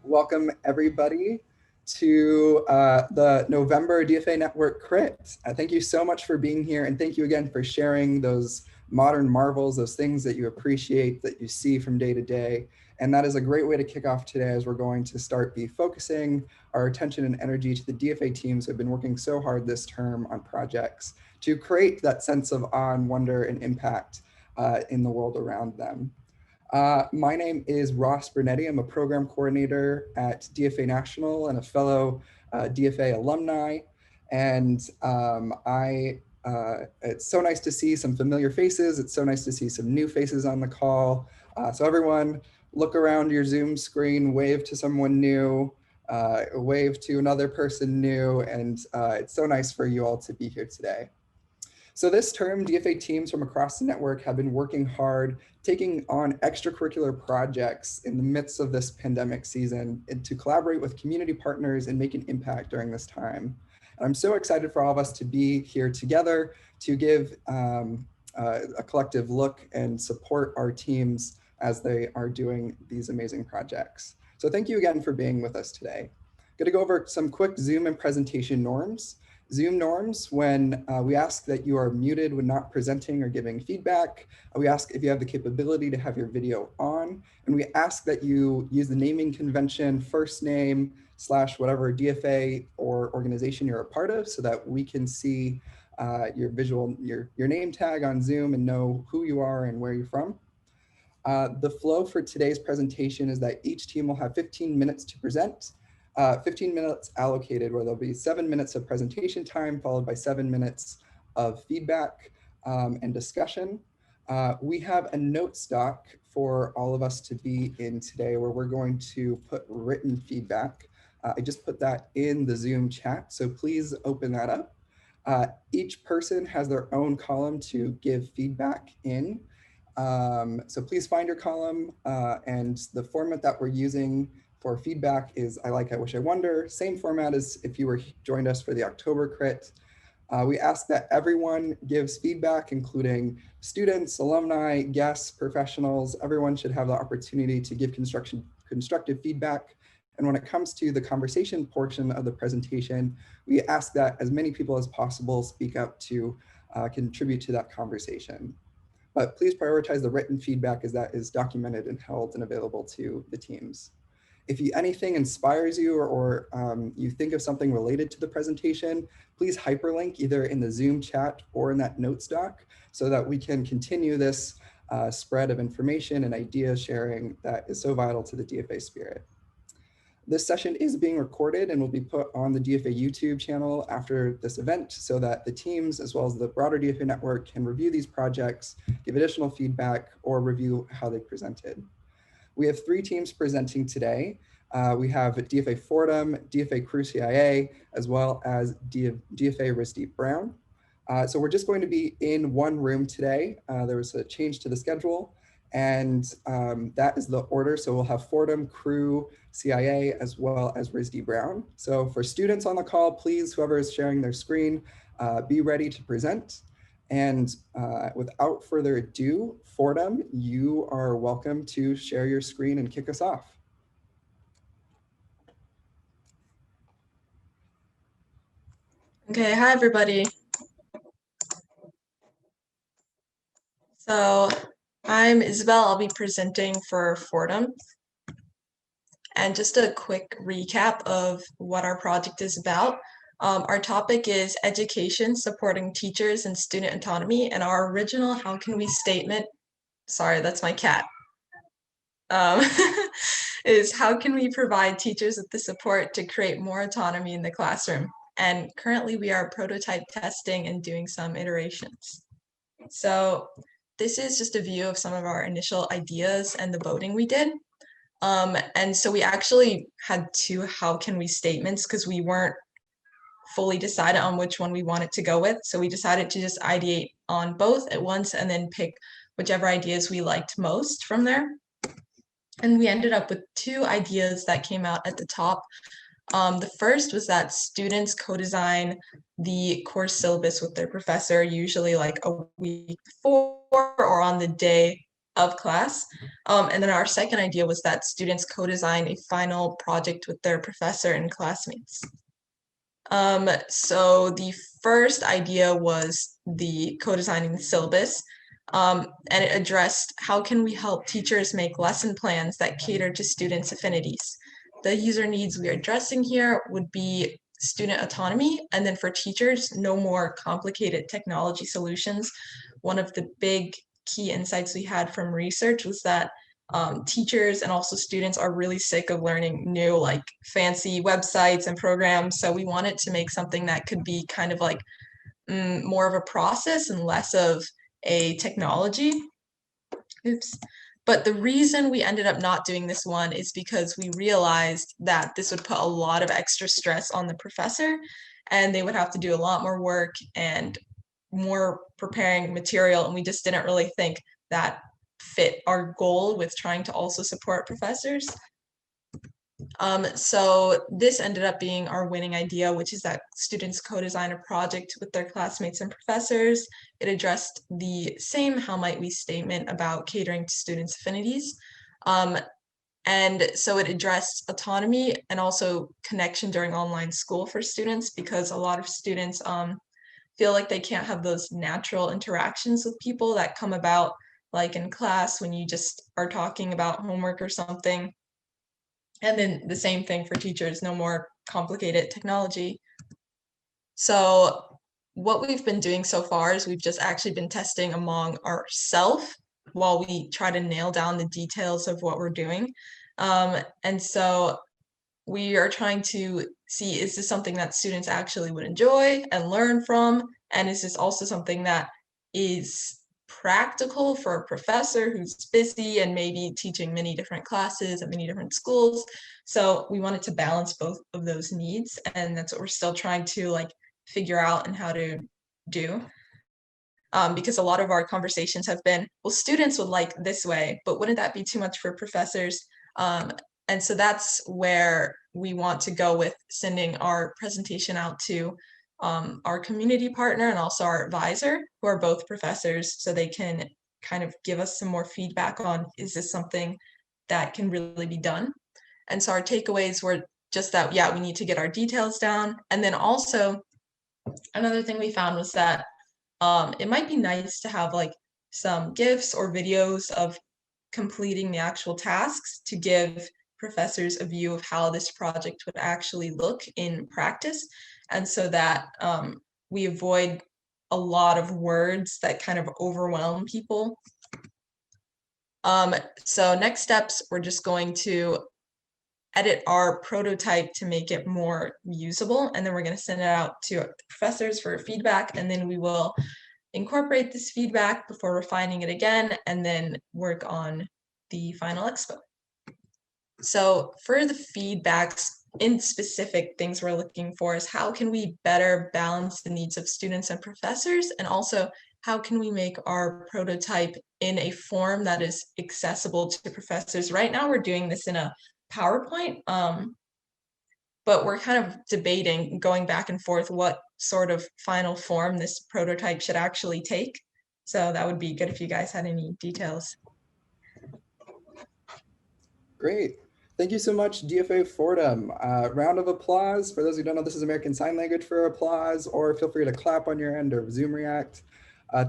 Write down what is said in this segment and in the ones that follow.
Welcome everybody to the November DFA Network Crit. Thank you so much for being here, and thank you again for sharing those modern marvels, those things that you appreciate, that you see from day to day. And that is a great way to kick off today, as we're going to start focusing our attention and energy to the DFA teams who have been working so hard this term on projects to create that sense of awe and wonder and impact in the world around them. My name is Ross Bernetti. I'm a program coordinator at DFA National and a fellow DFA alumni. And it's so nice to see some familiar faces. It's so nice to see some new faces on the call. So everyone, look around your Zoom screen, wave to someone new, wave to another person new, and it's so nice for you all to be here today. So this term, DFA teams from across the network have been working hard, taking on extracurricular projects in the midst of this pandemic season, and to collaborate with community partners and make an impact during this time. And I'm so excited for all of us to be here together to give a collective look and support our teams as they are doing these amazing projects. So thank you again for being with us today. I'm going to go over some quick Zoom and presentation norms. Zoom norms: when we ask that you are muted when not presenting or giving feedback. We ask if you have the capability to have your video on, and we ask that you use the naming convention first name / whatever DFA or organization you're a part of, so that we can see your name tag on Zoom and know who you are and where you're from. The flow for today's presentation is that each team will have 15 minutes to present. 15 minutes allocated, where there'll be 7 minutes of presentation time followed by 7 minutes of feedback and discussion. We have a note stock for all of us to be in today, where we're going to put written feedback. I just put that in the Zoom chat, so please open that up. Each person has their own column to give feedback in. So please find your column, and the format that we're using for feedback is I like, I wish, I wonder. Same format as if you were joined us for the October crit. We ask that everyone gives feedback, including students, alumni, guests, professionals. Everyone should have the opportunity to give constructive feedback. And when it comes to the conversation portion of the presentation, we ask that as many people as possible speak up to contribute to that conversation. But please prioritize the written feedback, as that is documented and held and available to the teams. If anything inspires you, or you think of something related to the presentation, please hyperlink either in the Zoom chat or in that notes doc, so that we can continue this spread of information and idea sharing that is so vital to the DFA spirit. This session is being recorded and will be put on the DFA YouTube channel after this event, so that the teams, as well as the broader DFA network, can review these projects, give additional feedback, or review how they presented. We have 3 teams presenting today. We have DFA Fordham, DFA Crewcia, as well as DFA RISD Brown. So we're just going to be in one room today. There was a change to the schedule, and that is the order. So we'll have Fordham, Crewcia, as well as RISD Brown. So for students on the call, please, whoever is sharing their screen, be ready to present. And without further ado, Fordham, you are welcome to share your screen and kick us off. Okay, hi everybody. So I'm Isabel, I'll be presenting for Fordham. And just a quick recap of what our project is about. Our topic is education supporting teachers and student autonomy, and our original How Can We statement, sorry, that's my cat, is how can we provide teachers with the support to create more autonomy in the classroom? And currently we are prototype testing and doing some iterations. So this is just a view of some of our initial ideas and the voting we did. And so we actually had 2 how can we statements, because we weren't fully decided on which one we wanted to go with. So we decided to just ideate on both at once and then pick whichever ideas we liked most from there. And we ended up with 2 ideas that came out at the top. The first was that students co-design the course syllabus with their professor, usually like a week before or on the day of class. And then our second idea was that students co-design a final project with their professor and classmates. So the first idea was the co-designing the syllabus, and it addressed how can we help teachers make lesson plans that cater to students' affinities. The user needs we are addressing here would be student autonomy, and then for teachers, no more complicated technology solutions. One of the big key insights we had from research was that teachers and also students are really sick of learning new like fancy websites and programs. So we wanted to make something that could be kind of like more of a process and less of a technology. Oops. But the reason we ended up not doing this one is because we realized that this would put a lot of extra stress on the professor, and they would have to do a lot more work and more preparing material. And we just didn't really think that fit our goal with trying to also support professors. So this ended up being our winning idea, which is that students co-design a project with their classmates and professors. It addressed the same how might we statement about catering to students' affinities. And so it addressed autonomy and also connection during online school for students, because a lot of students feel like they can't have those natural interactions with people that come about like in class when you just are talking about homework or something. And then the same thing for teachers, no more complicated technology. So what we've been doing so far is we've just actually been testing among ourselves while we try to nail down the details of what we're doing. And so we are trying to see, is this something that students actually would enjoy and learn from? And is this also something that is practical for a professor who's busy and maybe teaching many different classes at many different schools? So we wanted to balance both of those needs, and that's what we're still trying to like figure out and how to do. Because a lot of our conversations have been, well, students would like this way, but wouldn't that be too much for professors? And so that's where we want to go with sending our presentation out to our community partner and also our advisor, who are both professors, so they can kind of give us some more feedback on, is this something that can really be done? And so our takeaways were just that, yeah, we need to get our details down. And then also another thing we found was that it might be nice to have like some GIFs or videos of completing the actual tasks to give professors a view of how this project would actually look in practice. And so that we avoid a lot of words that kind of overwhelm people. So next steps, we're just going to edit our prototype to make it more usable, and then we're going to send it out to professors for feedback, and then we will incorporate this feedback before refining it again, and then work on the final expo. So for the feedbacks, in specific things we're looking for is how can we better balance the needs of students and professors, and also how can we make our prototype in a form that is accessible to professors. Right now we're doing this in a PowerPoint, but we're kind of debating, going back and forth, what sort of final form this prototype should actually take. So that would be good if you guys had any details. Great. Thank you so much, DFA Fordham. Round of applause. For those who don't know, this is American Sign Language for applause, or feel free to clap on your end or Zoom react.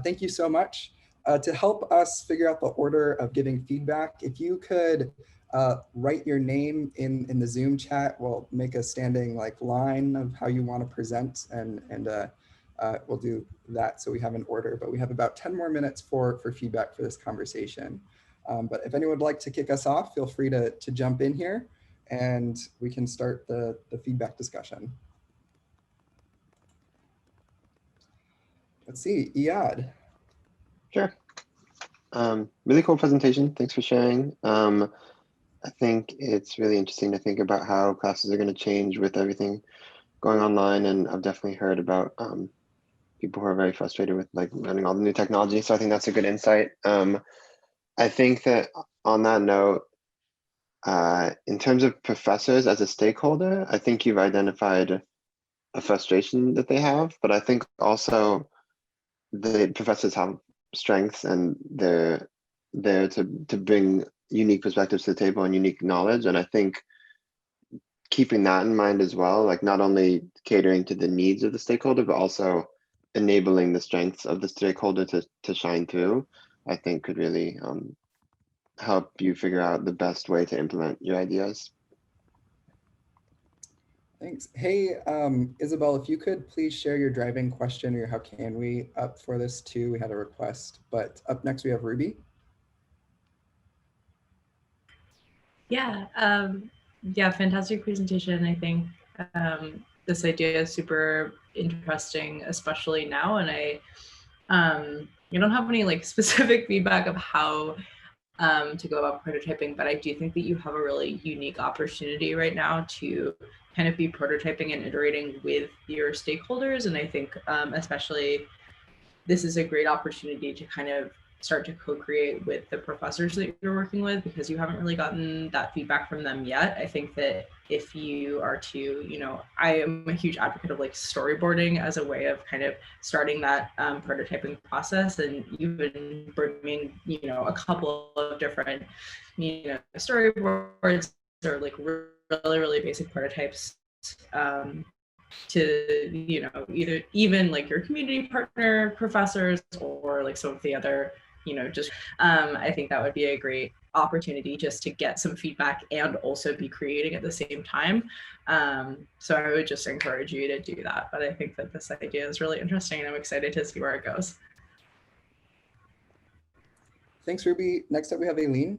Thank you so much. To help us figure out the order of giving feedback, if you could write your name in the Zoom chat, we'll make a standing like line of how you want to present, and we'll do that so we have an order. But we have about 10 more minutes for feedback for this conversation. But if anyone would like to kick us off, feel free to jump in here and we can start the feedback discussion. Let's see, Iyad. Sure. Really cool presentation. Thanks for sharing. I think it's really interesting to think about how classes are going to change with everything going online. And I've definitely heard about people who are very frustrated with like learning all the new technology. So I think that's a good insight. I think that on that note, in terms of professors as a stakeholder, I think you've identified a frustration that they have, but I think also the professors have strengths, and they're there to bring unique perspectives to the table and unique knowledge. And I think keeping that in mind as well, like not only catering to the needs of the stakeholder, but also enabling the strengths of the stakeholder to shine through, I think could really help you figure out the best way to implement your ideas. Thanks. Hey, Isabel, if you could please share your driving question or your how can we up for this too. We had a request, but up next we have Ruby. Yeah, yeah, fantastic presentation. I think this idea is super interesting, especially now. And I don't have any like specific feedback of how to go about prototyping, but I do think that you have a really unique opportunity right now to kind of be prototyping and iterating with your stakeholders. And I think especially this is a great opportunity to kind of start to co-create with the professors that you're working with, because you haven't really gotten that feedback from them yet. I think that if you are to, I am a huge advocate of like storyboarding as a way of kind of starting that prototyping process, and even bringing, a couple of different, storyboards or like really basic prototypes to, either even like your community partner professors or like some of the other, I think that would be a great opportunity just to get some feedback and also be creating at the same time. So I would just encourage you to do that. But I think that this idea is really interesting and I'm excited to see where it goes. Thanks, Ruby. Next up, we have Aileen.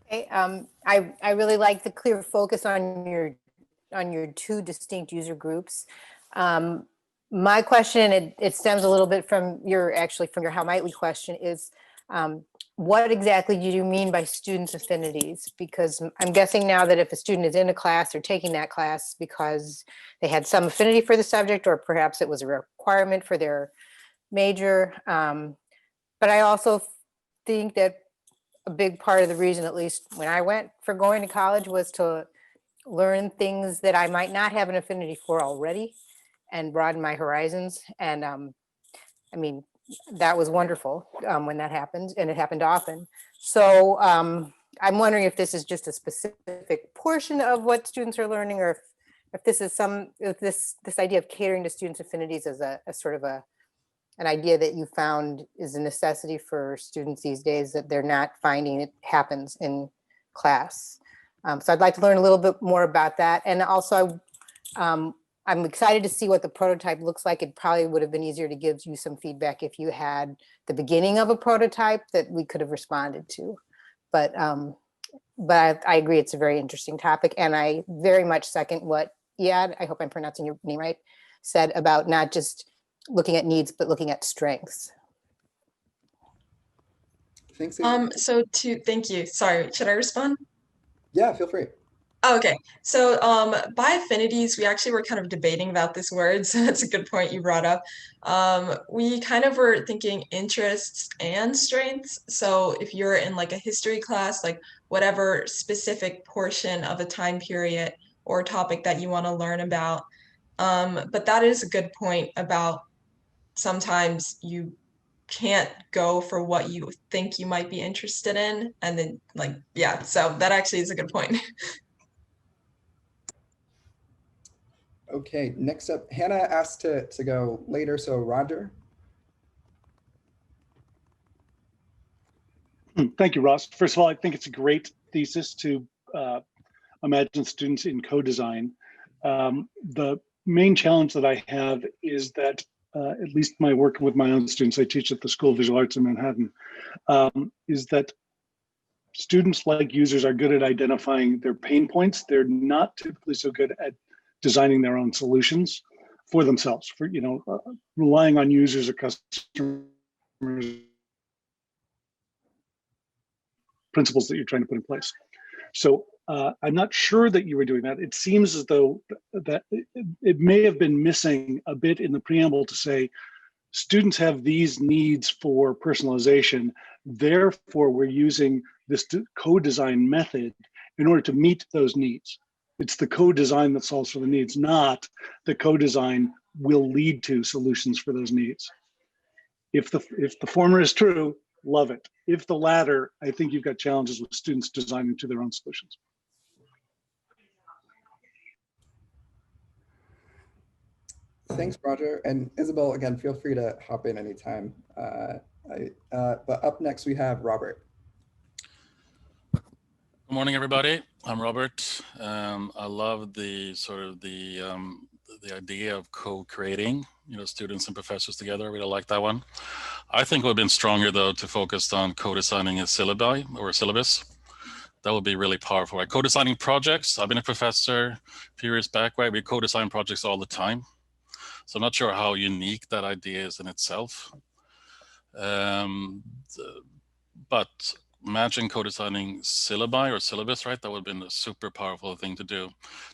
Okay, I really like the clear focus on your two distinct user groups. My question, it stems a little bit from your how might we question is, what exactly do you mean by students' affinities? Because I'm guessing now that if a student is in a class, they're taking that class because they had some affinity for the subject, or perhaps it was a requirement for their major. But I also think that a big part of the reason, at least when I went for going to college, was to learn things that I might not have an affinity for already and broaden my horizons. And I mean, that was wonderful when that happened, and it happened often. So I'm wondering if this is just a specific portion of what students are learning, or if this is this idea of catering to students' affinities as a sort of an idea that you found is a necessity for students these days that they're not finding it happens in class. So I'd like to learn a little bit more about that. And also, I'm excited to see what the prototype looks like. It probably would have been easier to give you some feedback if you had the beginning of a prototype that we could have responded to. But I agree, it's a very interesting topic. And I very much second what Iad, I hope I'm pronouncing your name right, said about not just looking at needs, but looking at strengths. Thanks. Thank you. Sorry, should I respond? Yeah, feel free. Okay, so by affinities, we actually were kind of debating about this word, so that's a good point you brought up. We kind of were thinking interests and strengths. So if you're in like a history class, like whatever specific portion of a time period or topic that you want to learn about. But that is a good point about sometimes you can't go for what you think you might be interested in. And then so that actually is a good point. Okay, next up, Hannah asked to go later, so Roger. Thank you, Ross. First of all, I think it's a great thesis to imagine students in co-design. The main challenge that I have is that, at least my work with my own students, I teach at the School of Visual Arts in Manhattan, is that students, like users, are good at identifying their pain points. They're not typically so good at designing their own solutions for themselves, for relying on users or customers, principles that you're trying to put in place. So I'm not sure that you were doing that. It seems as though that it may have been missing a bit in the preamble to say, students have these needs for personalization, therefore we're using this co-design method in order to meet those needs. It's the co-design that solves for the needs, not the co-design will lead to solutions for those needs. If the former is true, love it. If the latter, I think you've got challenges with students designing to their own solutions. Thanks, Roger. And Isabel, again, feel free to hop in anytime. But up next, we have Robert. Good morning, everybody. I'm Robert. I love the the idea of co-creating, students and professors together. I really like that one. I think it would have been stronger, though, to focus on co-designing a syllabi or a syllabus. That would be really powerful. Right? Co-designing projects. I've been a professor a few years back, right? We co-design projects all the time. So I'm not sure how unique that idea is in itself. But imagine co-designing syllabi or syllabus, right? That would have been a super powerful thing to do.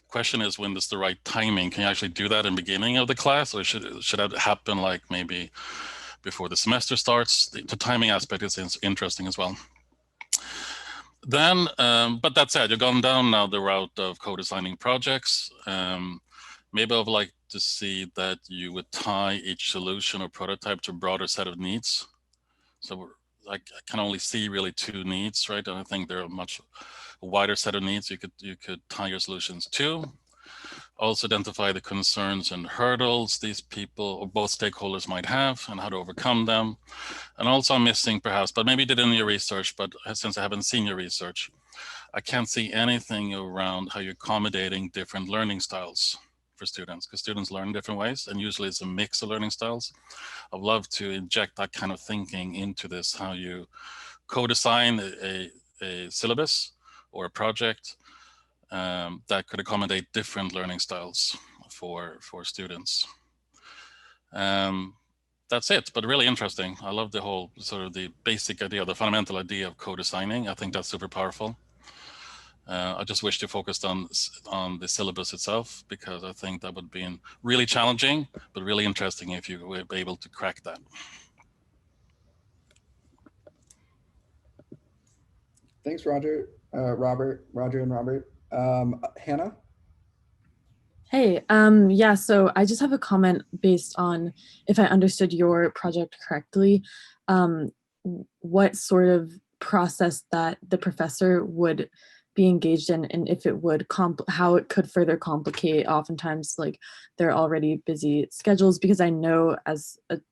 Question is, when is the right timing? Can you actually do that in the beginning of the class, or should that happen like maybe before the semester starts? The timing aspect is interesting as well. Then, but that said, you've gone down now the route of co-designing projects. Maybe I would like to see that you would tie each solution or prototype to a broader set of needs. So I can only see really two needs, right? And I think there are a much wider set of needs you could tie your solutions to. Also identify the concerns and hurdles these people or both stakeholders might have and how to overcome them. And also I'm missing perhaps, but maybe you did in your research, but since I haven't seen your research, I can't see anything around how you're accommodating different learning styles for students, because students learn different ways, and usually it's a mix of learning styles. I'd love to inject that kind of thinking into this, how you co-design a syllabus or a project that could accommodate different learning styles for students. That's it, but really interesting. I love the whole sort of the basic idea, the fundamental idea of co-designing. I think that's super powerful. I just wish to focus on the syllabus itself, because I think that would be really challenging, but really interesting if you were able to crack that. Thanks, Roger, Roger and Robert. Hannah? Hey, yeah, so I just have a comment based on, if I understood your project correctly, what sort of process that the professor would be engaged in, and if it would how it could further complicate oftentimes like their already busy schedules, because I know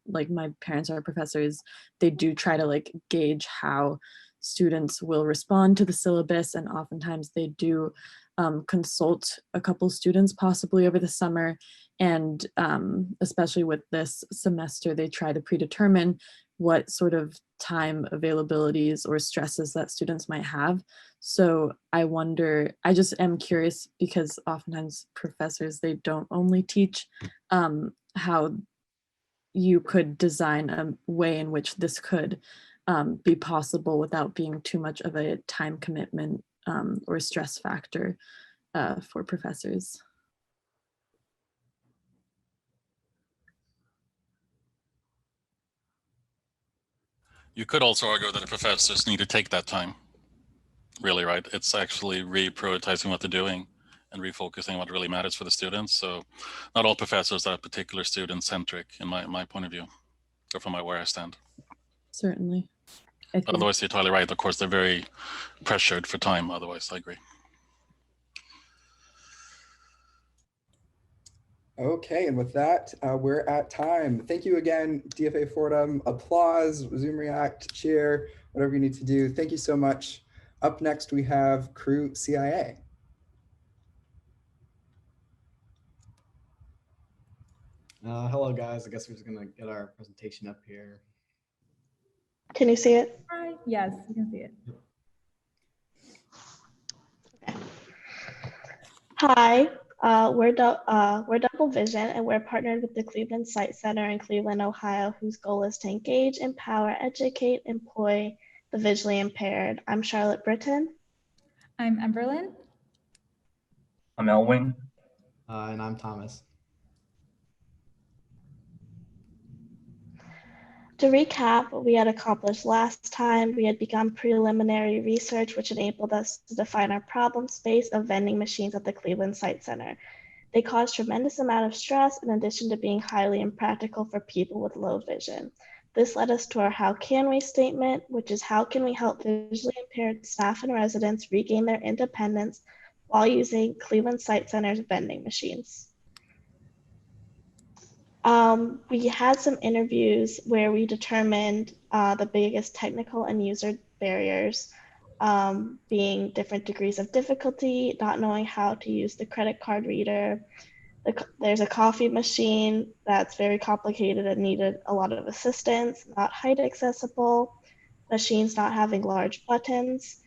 like my parents are professors, they do try to like gauge how students will respond to the syllabus, and oftentimes they do consult a couple students possibly over the summer, and especially with this semester they try to predetermine what sort of time availabilities or stresses that students might have. So I wonder, I just am curious, because oftentimes professors, they don't only teach how you could design a way in which this could be possible without being too much of a time commitment or stress factor for professors. You could also argue that the professors need to take that time, really, right? It's actually reprioritizing what they're doing and refocusing on what really matters for the students. So not all professors are particular student-centric in my point of view, or from where I stand. Certainly. Otherwise, you're totally right. Of course, they're very pressured for time. Otherwise, I agree. Okay, and with that, we're at time. Thank you again, DFA Fordham. Applause, Zoom React, cheer, whatever you need to do. Thank you so much. Up next, we have Crewcia. Hello, guys. I guess we're just going to get our presentation up here. Can you see it? Hi. Yes, you can see it. Okay. Hi. We're Double Vision, and we're partnered with the Cleveland Site Center in Cleveland, Ohio, whose goal is to engage, empower, educate, employ the visually impaired. I'm Charlotte Britton. I'm Emberlyn. I'm Elwin. And I'm Thomas. To recap what we had accomplished last time, we had begun preliminary research, which enabled us to define our problem space of vending machines at the Cleveland Site Center. They cause tremendous amount of stress in addition to being highly impractical for people with low vision. This led us to our How Can We statement, which is how can we help visually impaired staff and residents regain their independence while using Cleveland Sight Center's vending machines. We had some interviews where we determined the biggest technical and user barriers being different degrees of difficulty, not knowing how to use the credit card reader. There's a coffee machine that's very complicated and needed a lot of assistance, not height accessible, machines not having large buttons,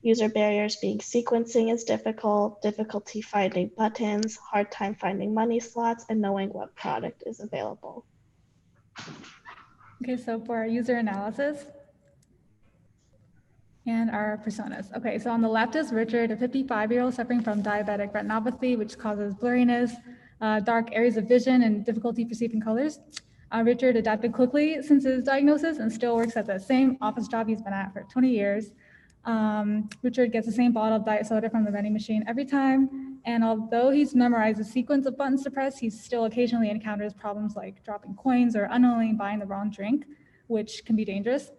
user barriers being sequencing is difficult, difficulty finding buttons, hard time finding money slots, and knowing what product is available. Okay, so for our user analysis and our personas. Okay, so on the left is Richard, a 55-year-old suffering from diabetic retinopathy, which causes blurriness, dark areas of vision, and difficulty perceiving colors. Richard adapted quickly since his diagnosis and still works at the same office job he's been at for 20 years. Richard gets the same bottle of diet soda from the vending machine every time. And although he's memorized a sequence of buttons to press, he still occasionally encounters problems like dropping coins or unknowingly buying the wrong drink, which can be dangerous.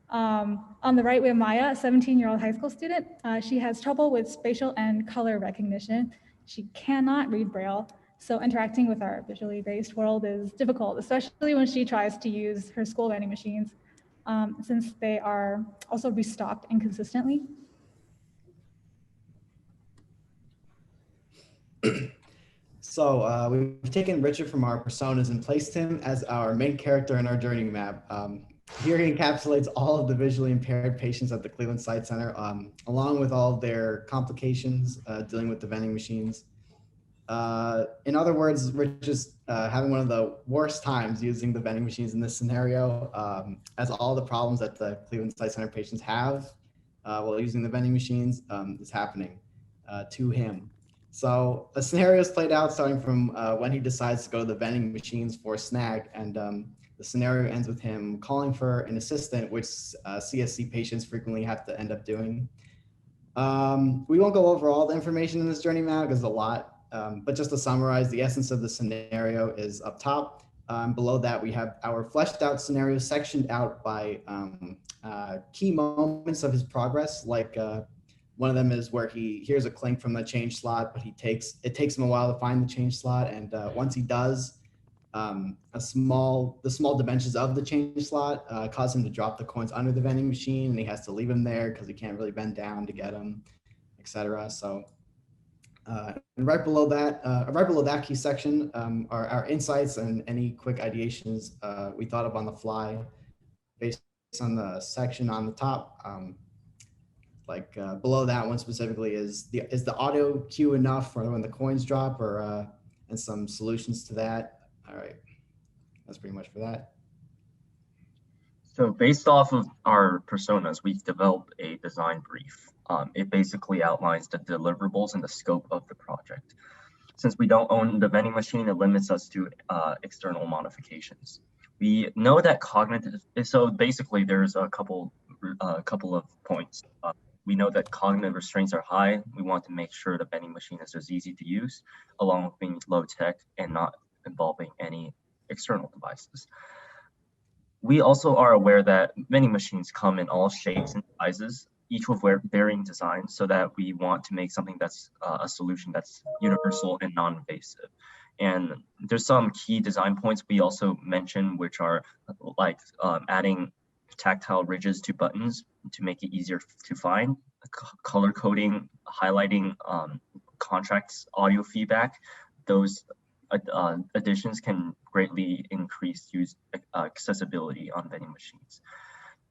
On the right, we have Maya, a 17-year-old high school student. She has trouble with spatial and color recognition. She cannot read Braille, so interacting with our visually based world is difficult, especially when she tries to use her school vending machines, since they are also restocked inconsistently. So we've taken Richard from our personas and placed him as our main character in our journey map. Here he encapsulates all of the visually impaired patients at the Cleveland Sight Center, along with all of their complications dealing with the vending machines. In other words, Rich is having one of the worst times using the vending machines in this scenario, as all the problems that the Cleveland Sight Center patients have while using the vending machines is happening to him. So the scenario is played out starting from when he decides to go to the vending machines for a snack, and the scenario ends with him calling for an assistant, which CSC patients frequently have to end up doing. We won't go over all the information in this journey map because it's a lot, but just to summarize, the essence of the scenario is up top. Below that, we have our fleshed out scenario sectioned out by key moments of his progress. Like one of them is where he hears a clink from the change slot, but it takes him a while to find the change slot. And once he does, the small dimensions of the change slot cause him to drop the coins under the vending machine, and he has to leave them there because he can't really bend down to get them, etc. So and right below that key section are our insights and any quick ideations we thought of on the fly based on the section on the top. Below that one specifically is the auto cue enough for when the coins drop, or and some solutions to that. All right, that's pretty much for that. So based off of our personas, we've developed a design brief. It basically outlines the deliverables and the scope of the project. Since we don't own the vending machine, it limits us to external modifications. We know that so basically there's a couple of points. We know that cognitive restraints are high. We want to make sure the vending machine is as easy to use, along with being low tech and not involving any external devices. We also are aware that vending machines come in all shapes and sizes, each with varying designs, so that we want to make something that's a solution that's universal and non-invasive. And there's some key design points we also mentioned, which are like adding tactile ridges to buttons to make it easier to find, color coding, highlighting contracts, audio feedback. Those additions can greatly increase accessibility on vending machines.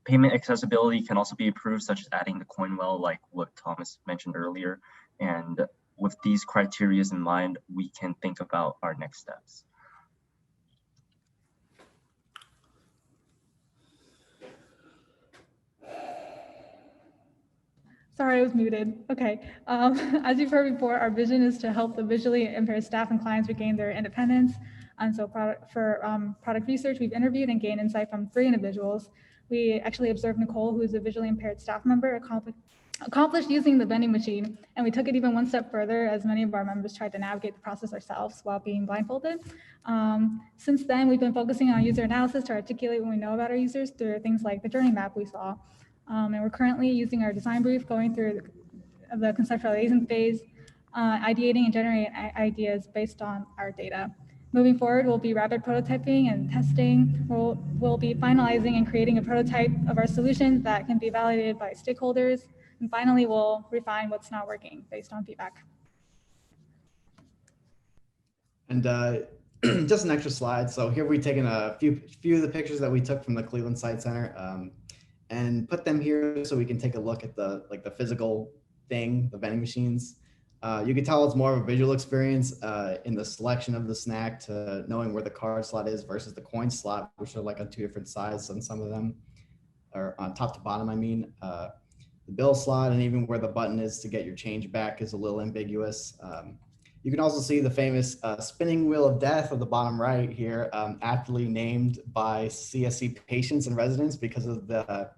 Payment accessibility can also be improved, such as adding the coin well, like what Thomas mentioned earlier. And with these criteria in mind, we can think about our next steps. Sorry, I was muted. Okay. As you've heard before, our vision is to help the visually impaired staff and clients regain their independence. And so for product research, we've interviewed and gained insight from 3 individuals. We actually observed Nicole, who is a visually impaired staff member, accomplished using the vending machine, and we took it even one step further as many of our members tried to navigate the process ourselves while being blindfolded. Since then, we've been focusing on user analysis to articulate what we know about our users through things like the journey map we saw. And we're currently using our design brief, going through the conceptualization phase, ideating and generating ideas based on our data. Moving forward, we'll be rapid prototyping and testing. We'll be finalizing and creating a prototype of our solutions that can be validated by stakeholders. And finally, we'll refine what's not working based on feedback. And just an extra slide. So here we've taken a few of the pictures that we took from the Cleveland Site Center and put them here so we can take a look at the physical thing, the vending machines. You can tell it's more of a visual experience in the selection of the snack to knowing where the card slot is versus the coin slot, which are like on 2 different sides on some of them, or on top to bottom, I mean. The bill slot and even where the button is to get your change back is a little ambiguous. You can also see the famous spinning wheel of death on the bottom right here, aptly named by CSC patients and residents because of the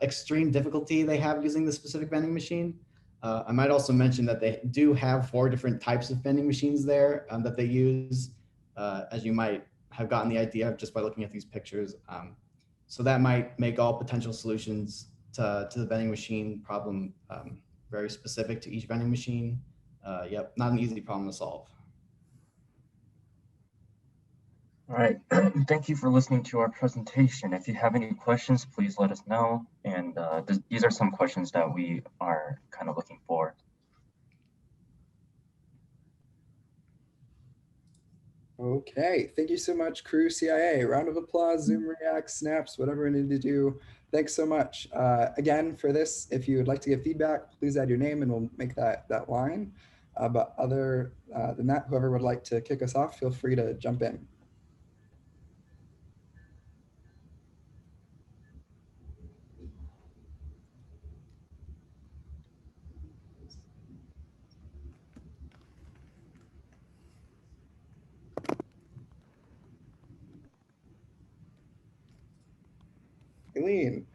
extreme difficulty they have using the specific vending machine. I might also mention that they do have 4 different types of vending machines there that they use, as you might have gotten the idea of just by looking at these pictures. So that might make all potential solutions to the vending machine problem very specific to each vending machine. Yep, not an easy problem to solve. All right, thank you for listening to our presentation. If you have any questions, please let us know. And these are some questions that we are kind of looking for. Okay, thank you so much, Crewcia. Round of applause, Zoom React, Snaps, whatever we need to do. Thanks so much. Again, for this, if you would like to give feedback, please add your name and we'll make that line. But other than that, whoever would like to kick us off, feel free to jump in. Eileen.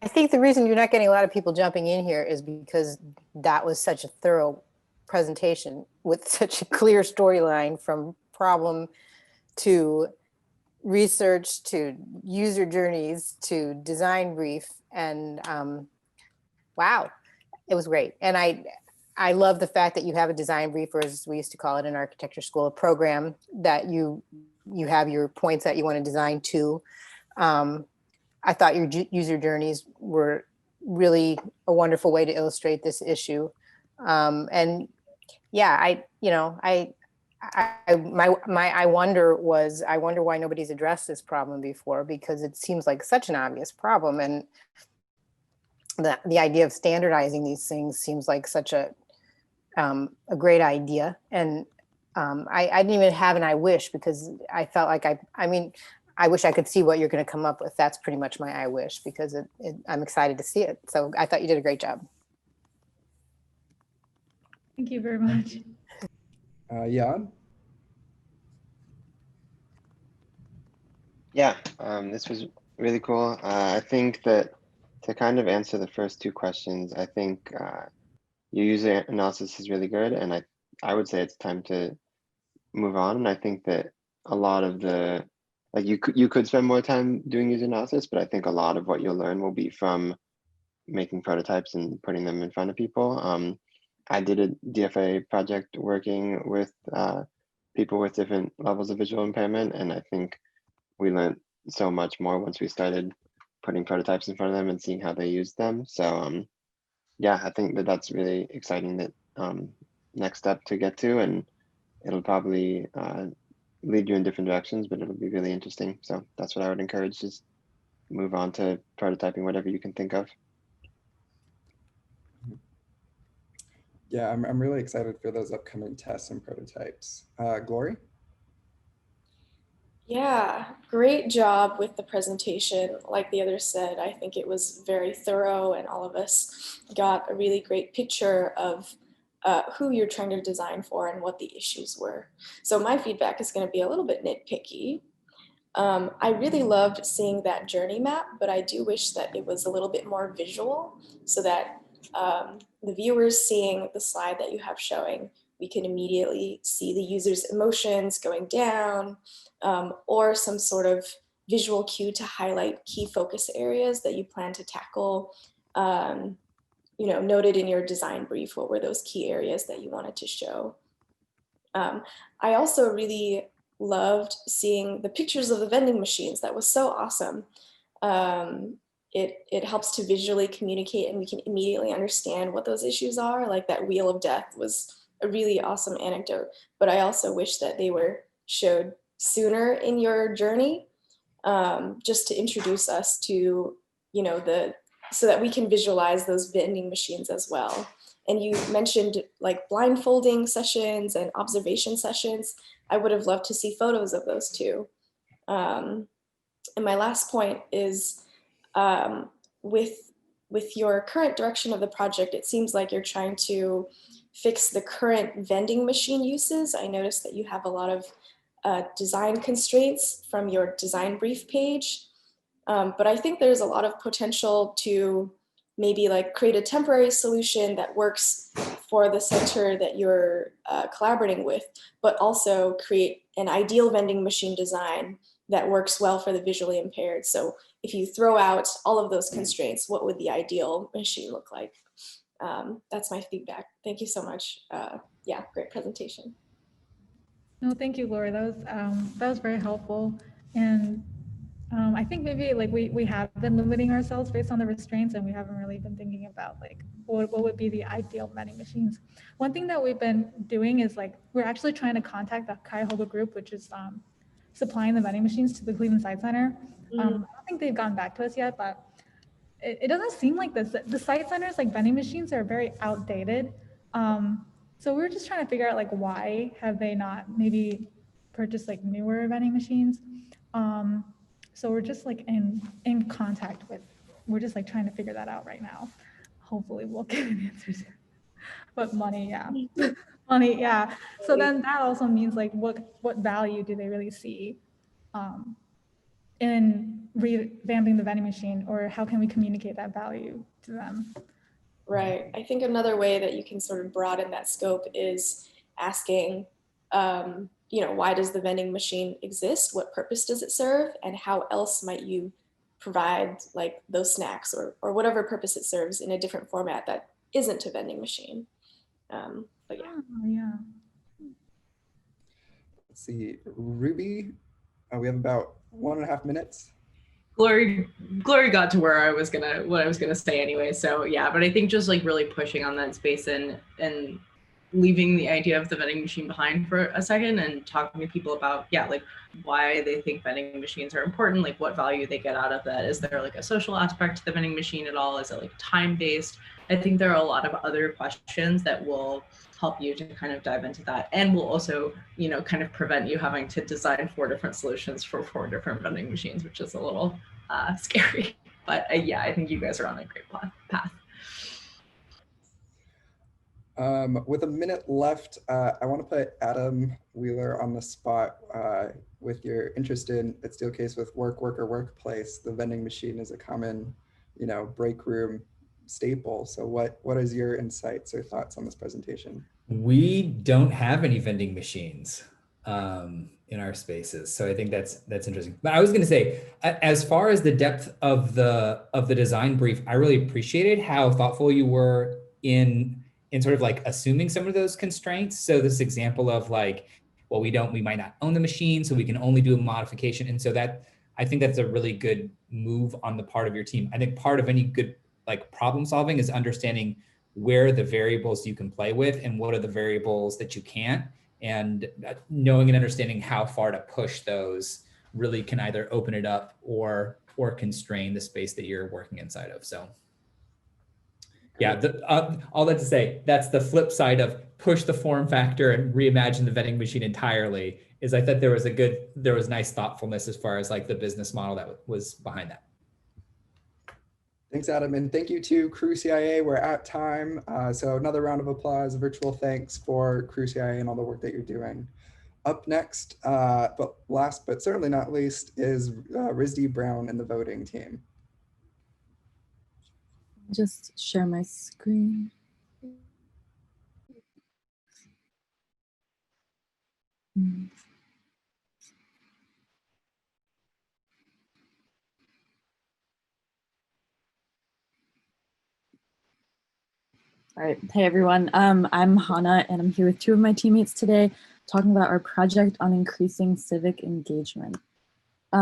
I think the reason you're not getting a lot of people jumping in here is because that was such a thorough presentation with such a clear storyline from problem to research to user journeys to design brief. And wow, it was great. And I love the fact that you have a design brief, or as we used to call it in architecture school, a program that you have your points that you want to design to. I thought your user journeys were really a wonderful way to illustrate this issue. And yeah, I wonder why nobody's addressed this problem before, because it seems like such an obvious problem. And the idea of standardizing these things seems like such a great idea. And I didn't even have an I wish, because I felt like I wish I could see what you're going to come up with. That's pretty much my I wish, because I'm excited to see it. So I thought you did a great job. Thank you very much. Jan? Yeah, this was really cool. I think that to kind of answer the first 2 questions, I think your user analysis is really good. And I would say it's time to move on. And I think that a lot of the, like you could spend more time doing user analysis, but I think a lot of what you'll learn will be from making prototypes and putting them in front of people. I did a DFA project working with people with different levels of visual impairment, and I think we learned so much more once we started putting prototypes in front of them and seeing how they used them. So yeah, I think that's really exciting, that next step to get to, and it'll probably lead you in different directions, but it'll be really interesting. So that's what I would encourage, just move on to prototyping whatever you can think of. Yeah, I'm really excited for those upcoming tests and prototypes. Glory? Yeah, great job with the presentation. Like the others said, I think it was very thorough, and all of us got a really great picture of who you're trying to design for and what the issues were. So my feedback is going to be a little bit nitpicky. I really loved seeing that journey map, but I do wish that it was a little bit more visual so that the viewers seeing the slide that you have showing, we can immediately see the user's emotions going down, or some sort of visual cue to highlight key focus areas that you plan to tackle. You know, noted in your design brief, what were those key areas that you wanted to show? I also really loved seeing the pictures of the vending machines. That was so awesome. It helps to visually communicate, and we can immediately understand what those issues are. Like that wheel of death was a really awesome anecdote, but I also wish that they were showed sooner in your journey, just to introduce us to, you know, so that we can visualize those vending machines as well. And you mentioned like blindfolding sessions and observation sessions. I would have loved to see photos of those too. And my last point is, with your current direction of the project, it seems like you're trying to fix the current vending machine uses. I noticed that you have a lot of design constraints from your design brief page. But I think there's a lot of potential to maybe like create a temporary solution that works for the center that you're collaborating with, but also create an ideal vending machine design that works well for the visually impaired. So if you throw out all of those constraints, what would the ideal machine look like? That's my feedback. Thank you so much. Yeah, great presentation. No, thank you, Laura. That was very helpful. And I think maybe like we have been limiting ourselves based on the restraints, and we haven't really been thinking about like what would be the ideal vending machines. One thing that we've been doing is like we're actually trying to contact the Cuyahoga group, which is supplying the vending machines to the Cleveland Site Center. I don't think they've gotten back to us yet, but it doesn't seem like the site centers like vending machines are very outdated. So we're just trying to figure out like why have they not maybe purchased like newer vending machines. So we're just like in contact with, we're just like trying to figure that out right now. Hopefully we'll get an answer soon. But money, yeah. Money, yeah. So then that also means like what value do they really see in revamping the vending machine, or how can we communicate that value to them? Right. I think another way that you can sort of broaden that scope is asking, you know, why does the vending machine exist? What purpose does it serve? And how else might you provide like those snacks or whatever purpose it serves in a different format that isn't a vending machine? But yeah. Oh, yeah. Let's see, Ruby, we have about 1.5 minutes. Glory got to what I was gonna say anyway. So yeah, but I think just like really pushing on that space and leaving the idea of the vending machine behind for a second and talking to people about, yeah, like why they think vending machines are important, like what value they get out of that. Is there like a social aspect to the vending machine at all? Is it like time-based? I think there are a lot of other questions that will help you to kind of dive into that, and will also, you know, kind of prevent you having to design 4 different solutions for 4 different vending machines, which is a little scary. But yeah, I think you guys are on a great path. With a minute left, I want to put Adam Wheeler on the spot with your interest in at Steelcase with worker workplace. The vending machine is a common, you know, break room staple. So what is your insights or thoughts on this presentation? We don't have any vending machines in our spaces, so I think that's interesting. But I was going to say, as far as the depth of the design brief, I really appreciated how thoughtful you were in sort of like assuming some of those constraints. So this example of like, well, we might not own the machine, so we can only do a modification, and so that I think that's a really good move on the part of your team. I think part of any good like problem solving is understanding where are the variables you can play with and what are the variables that you can't, and knowing and understanding how far to push those really can either open it up or constrain the space that you're working inside of. So yeah, all that to say, that's the flip side of push the form factor and reimagine the vending machine entirely, is I thought there was nice thoughtfulness as far as like the business model that was behind that. Thanks, Adam, and thank you to Crewcia. We're at time, so another round of applause, virtual thanks for Crewcia and all the work that you're doing. Up next, but last but certainly not least, is RISD Brown and the voting team. Just share my screen. All right, hey everyone, I'm Hannah and I'm here with two of my teammates today talking about our project on increasing civic engagement.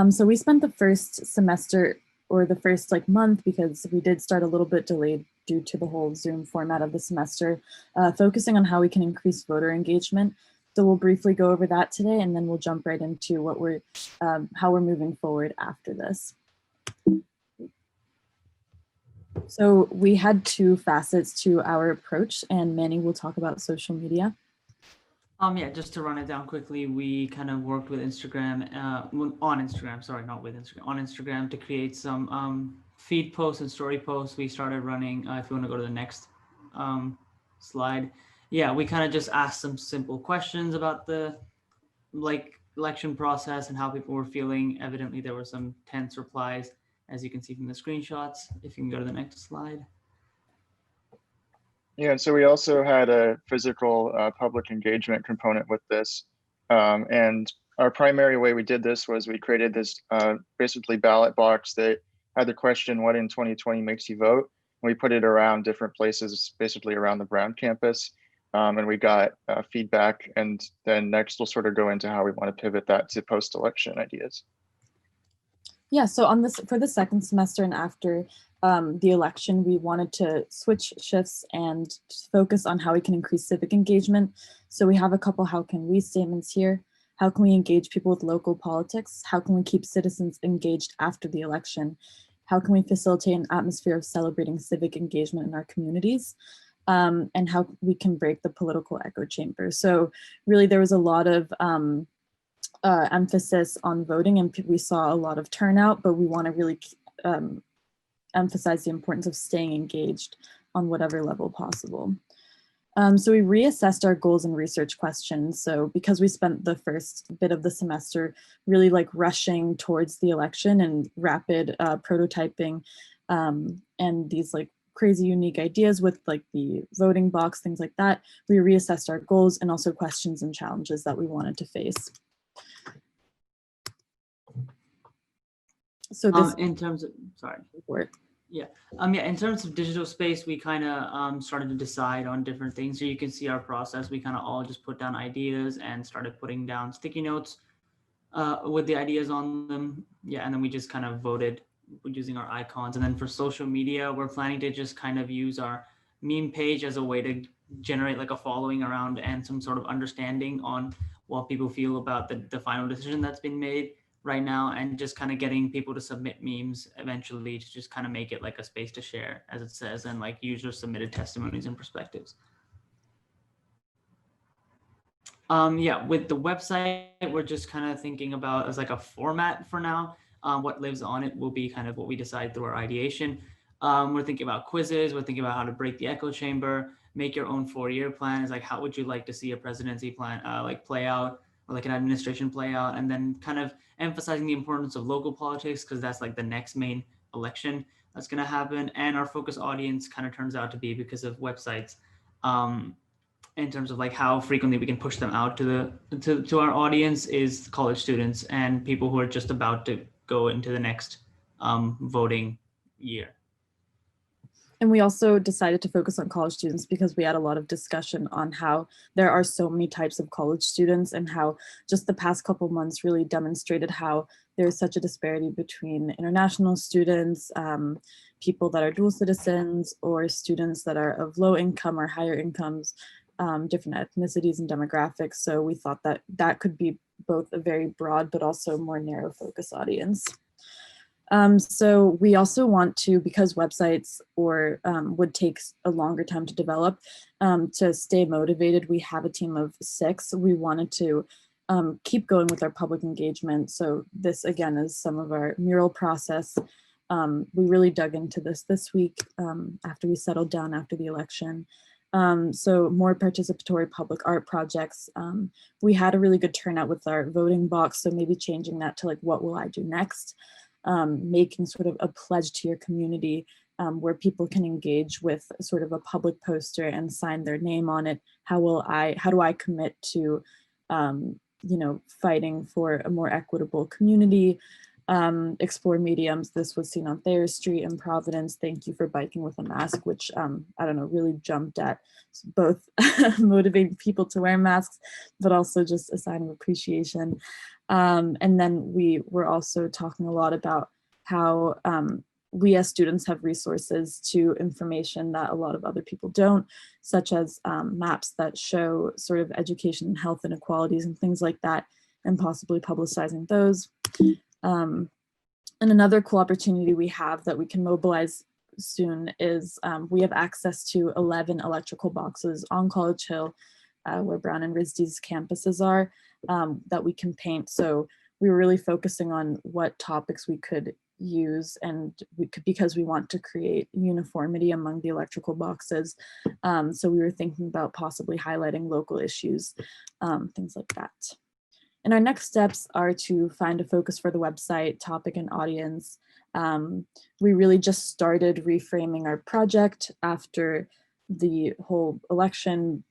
So we spent the first semester or the first month, because we did start a little bit delayed due to the whole Zoom format of the semester, focusing on how we can increase voter engagement. So we'll briefly go over that today and then we'll jump right into what how we're moving forward after this. So we had two facets to our approach, and Manny will talk about social media. Yeah, just to run it down quickly, we kind of worked with Instagram, on Instagram, sorry, not with Instagram, on Instagram to create some feed posts and story posts. We started running, if you want to go to the next slide. Yeah, we kind of just asked some simple questions about the election process and how people were feeling. Evidently, there were some tense replies, as you can see from the screenshots. If you can go to the next slide. Yeah, and so we also had a physical public engagement component with this. And our primary way we did this was we created this basically ballot box that had the question, what in 2020 makes you vote? And we put it around different places, basically around the Brown campus. And we got feedback. And then next we'll sort of go into how we want to pivot that to post-election ideas. Yeah, so for the second semester and after the election, we wanted to switch shifts and focus on how we can increase civic engagement. So we have a couple how can we statements here. How can we engage people with local politics? How can we keep citizens engaged after the election? How can we facilitate an atmosphere of celebrating civic engagement in our communities? And how we can break the political echo chamber. So really there was a lot of emphasis on voting, and we saw a lot of turnout, but we want to really emphasize the importance of staying engaged on whatever level possible. So we reassessed our goals and research questions. So because we spent the first bit of the semester really rushing towards the election and rapid prototyping and these crazy unique ideas with the voting box, things like that, we reassessed our goals and also questions and challenges that we wanted to face. So this in terms of, sorry. Yeah. In terms of digital space, we kind of started to decide on different things. So you can see our process. We kind of all just put down ideas and started putting down sticky notes with the ideas on them. Yeah, and then we just kind of voted using our icons. And then for social media, we're planning to just kind of use our meme page as a way to generate a following around and some sort of understanding on what people feel about the final decision that's been made right now, and just kind of getting people to submit memes eventually to just kind of make it a space to share, as it says, and user submitted testimonies and perspectives. Yeah, with the website, we're just kind of thinking about as a format for now. What lives on it will be kind of what we decide through our ideation. We're thinking about quizzes. We're thinking about how to break the echo chamber, make your own 4-year plan. Is how would you like to see a presidency plan play out, or an administration play out, and then kind of emphasizing the importance of local politics, because that's the next main election that's going to happen. And our focus audience kind of turns out to be, because of websites, in terms of how frequently we can push them out to our audience, is college students and people who are just about to go into the next voting year. And we also decided to focus on college students because we had a lot of discussion on how there are so many types of college students, and how just the past couple months really demonstrated how there's such a disparity between international students, people that are dual citizens, or students that are of low income or higher incomes, different ethnicities and demographics. So we thought that that could be both a very broad but also more narrow focus audience. So we also want to, because websites would take a longer time to develop, to stay motivated, we have a team of 6. We wanted to keep going with our public engagement. So this again is some of our mural process. We really dug into this week after we settled down after the election. So more participatory public art projects. We had a really good turnout with our voting box, so maybe changing that to like, what will I do next? Making sort of a pledge to your community where people can engage with sort of a public poster and sign their name on it. How do I commit to, you know, fighting for a more equitable community? Explore mediums. This was seen on Thayer Street in Providence. Thank you for biking with a mask, which I don't know, really jumped at both motivating people to wear masks, but also just a sign of appreciation. And then we were also talking a lot about how we as students have resources to information that a lot of other people don't, such as maps that show sort of education and health inequalities and things like that, and possibly publicizing those. And another cool opportunity we have that we can mobilize soon is we have access to 11 electrical boxes on College Hill, where Brown and RISD's campuses are, that we can paint. So we were really focusing on what topics we could use, and because we want to create uniformity among the electrical boxes. So we were thinking about possibly highlighting local issues, things like that. And our next steps are to find a focus for the website, topic, and audience. We really just started reframing our project after the whole election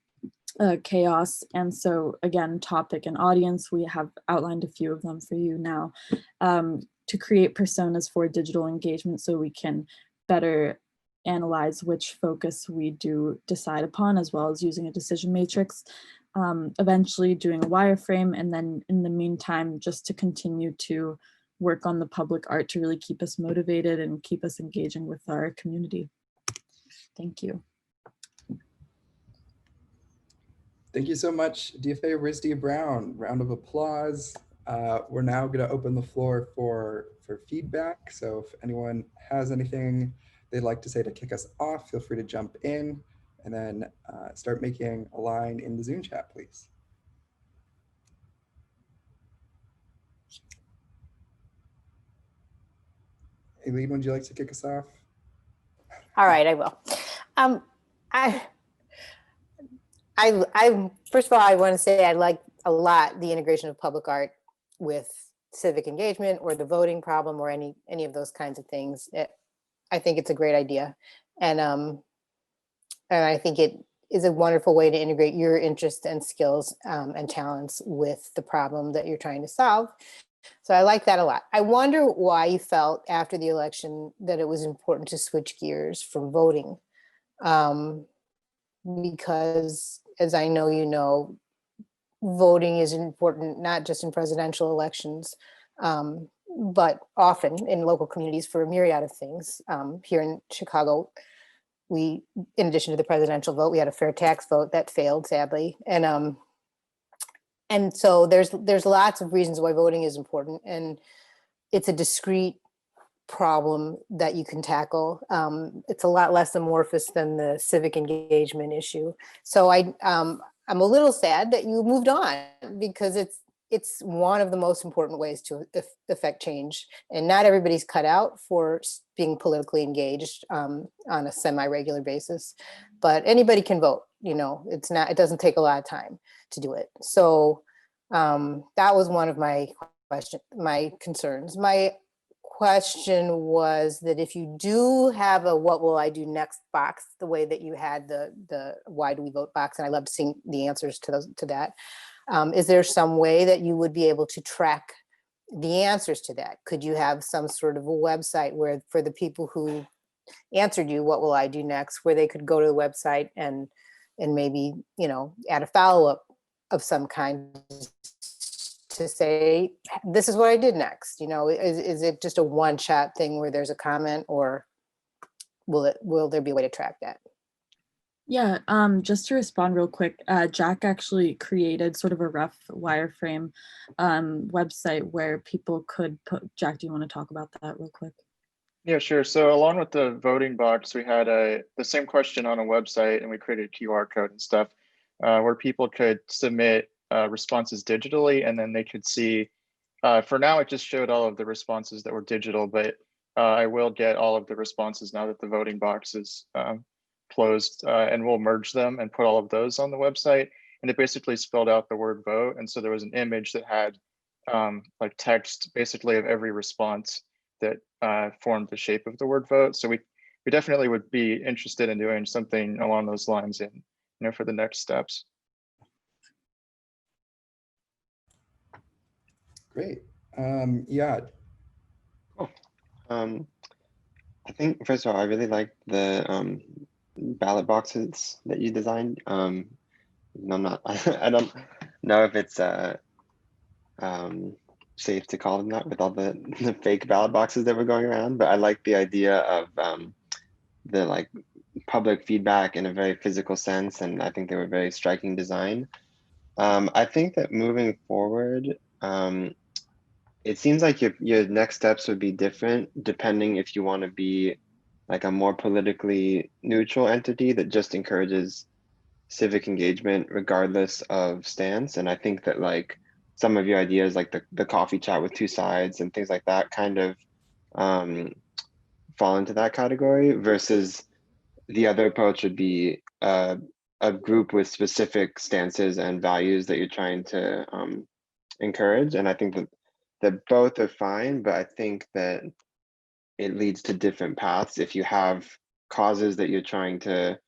chaos. And so again, topic and audience, we have outlined a few of them for you now, to create personas for digital engagement so we can better analyze which focus we do decide upon, as well as using a decision matrix. Eventually doing a wireframe, and then in the meantime, just to continue to work on the public art to really keep us motivated and keep us engaging with our community. Thank you. Thank you so much, DFA RISD Brown. Round of applause. We're now going to open the floor for feedback. So if anyone has anything they'd like to say to kick us off, feel free to jump in. And then start making a line in the Zoom chat, please. Aileen, would you like to kick us off? All right, I will. I first of all, I want to say I like a lot the integration of public art with civic engagement or the voting problem or any of those kinds of things. I think it's a great idea, and I think it is a wonderful way to integrate your interests and skills and talents with the problem that you're trying to solve. So I like that a lot. I wonder why you felt after the election that it was important to switch gears from voting. Because as I know, you know, voting is important, not just in presidential elections, but often in local communities for a myriad of things. Here in Chicago, we, in addition to the presidential vote, we had a fair tax vote that failed, sadly. And so there's lots of reasons why voting is important, and it's a discrete problem that you can tackle. It's a lot less amorphous than the civic engagement issue. So I'm a little sad that you moved on, because it's one of the most important ways to affect change, and not everybody's cut out for being politically engaged on a semi-regular basis, but anybody can vote. You know, it doesn't take a lot of time to do it. So that was one of my concerns. My question was that if you do have a what will I do next box, the way that you had the why do we vote box, and I love seeing the answers to that. Is there some way that you would be able to track the answers to that? Could you have some sort of a website where, for the people who answered you, what will I do next, where they could go to the website and maybe, you know, add a follow-up of some kind to say, this is what I did next? You know, is it just a one-shot thing where there's a comment, or will there be a way to track that? Yeah, just to respond real quick, Jack actually created sort of a rough wireframe website where people could put, Jack, do you want to talk about that real quick? Yeah, sure. So along with the voting box, we had the same question on a website, and we created a QR code and stuff where people could submit responses digitally, and then they could see, for now, it just showed all of the responses that were digital, but I will get all of the responses now that the voting box is closed, and we'll merge them and put all of those on the website. And it basically spelled out the word vote. And so there was an image that had like text basically of every response that formed the shape of the word vote. So we definitely would be interested in doing something along those lines in, for the next steps. Great. Yeah. Cool. I think, first of all, I really like the ballot boxes that you designed. I'm not, I don't know if it's safe to call them that with all the fake ballot boxes that were going around, but I like the idea of the like public feedback in a very physical sense, and I think they were very striking design. I think that moving forward, it seems like your next steps would be different depending if you want to be like a more politically neutral entity that just encourages civic engagement regardless of stance. And I think that like some of your ideas, like the coffee chat with two sides and things like that, kind of fall into that category, versus the other approach would be a group with specific stances and values that you're trying to encourage. And I think that both are fine, but I think that it leads to different paths if you have causes that you're trying to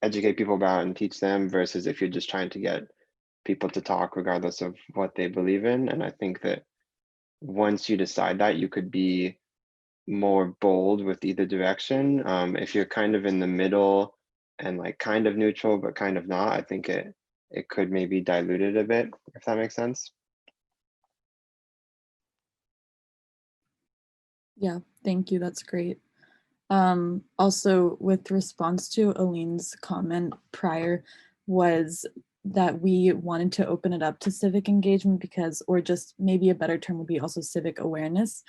educate people about and teach them, versus if you're just trying to get people to talk regardless of what they believe in. And I think that once you decide that, you could be more bold with either direction. If you're kind of in the middle and like kind of neutral but kind of not, I think it could maybe dilute it a bit, if that makes sense. Yeah, thank you. That's great. Also, with response to Aline's comment prior, was that we wanted to open it up to civic engagement because, or just maybe a better term would be also civic awareness,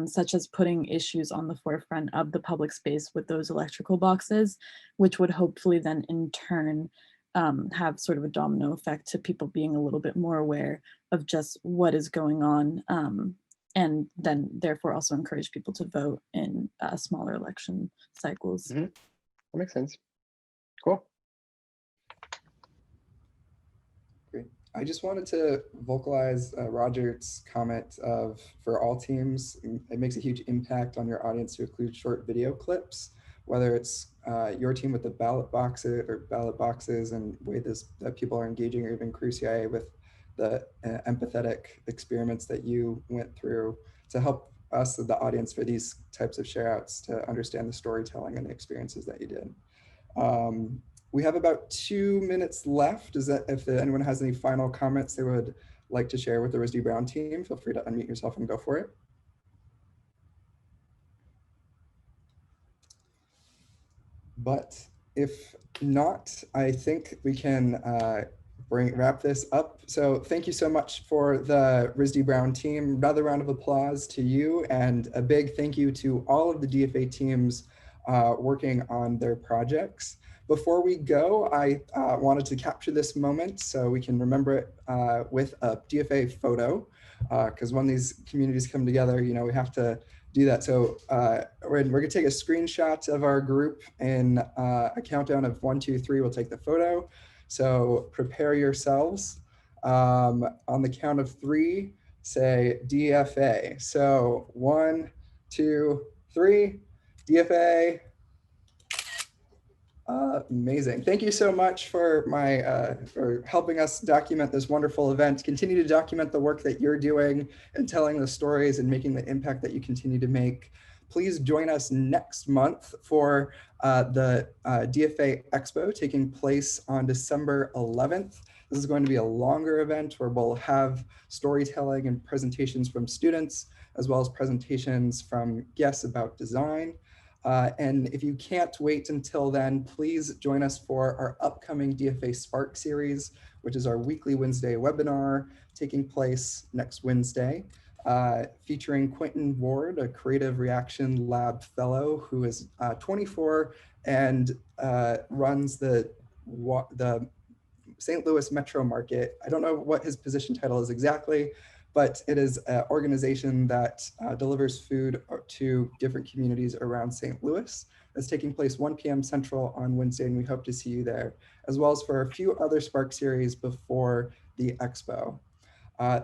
such as putting issues on the forefront of the public space with those electrical boxes, which would hopefully then in turn have sort of a domino effect to people being a little bit more aware of just what is going on, and then therefore also encourage people to vote in smaller election cycles. Mm-hmm. That makes sense. Cool. Great. I just wanted to vocalize Roger's comment of, for all teams, it makes a huge impact on your audience to include short video clips, whether it's your team with the ballot boxes and way that people are engaging, or even Crewcia with the empathetic experiments that you went through to help us, the audience, for these types of share outs to understand the storytelling and the experiences that you did. We have about 2 minutes left. If anyone has any final comments they would like to share with the RISD Brown team, feel free to unmute yourself and go for it. But if not, I think we can wrap this up. So thank you so much for the RISD Brown team. Another round of applause to you, and a big thank you to all of the DFA teams working on their projects. Before we go, I wanted to capture this moment so we can remember it with a DFA photo, because when these communities come together, we have to do that. So we're gonna take a screenshot of our group in a countdown of 1, 2, 3, we'll take the photo. So prepare yourselves. On the count of 3, say DFA. So 1, 2, 3, DFA. Amazing. Thank you so much for for helping us document this wonderful event. Continue to document the work that you're doing and telling the stories and making the impact that you continue to make. Please join us next month for the DFA Expo taking place on December 11th. This is going to be a longer event where we'll have storytelling and presentations from students, as well as presentations from guests about design. And if you can't wait until then, please join us for our upcoming DFA Spark series, which is our weekly Wednesday webinar taking place next Wednesday, featuring Quentin Ward, a Creative Reaction Lab fellow who is 24 and runs the St. Louis Metro Market. I don't know what his position title is exactly, but it is an organization that delivers food to different communities around St. Louis. It's taking place 1 p.m. Central on Wednesday, and we hope to see you there, as well as for a few other Spark series before the expo.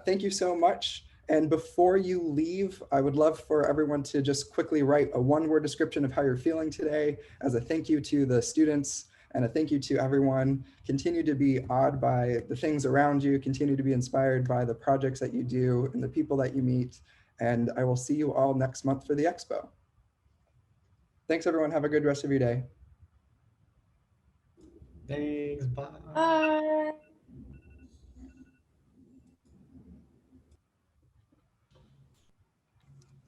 Thank you so much. And before you leave, I would love for everyone to just quickly write a one-word description of how you're feeling today as a thank you to the students and a thank you to everyone. Continue to be awed by the things around you, continue to be inspired by the projects that you do and the people that you meet. And I will see you all next month for the expo. Thanks everyone, have a good rest of your day. Thanks, bye. Bye.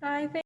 Hi,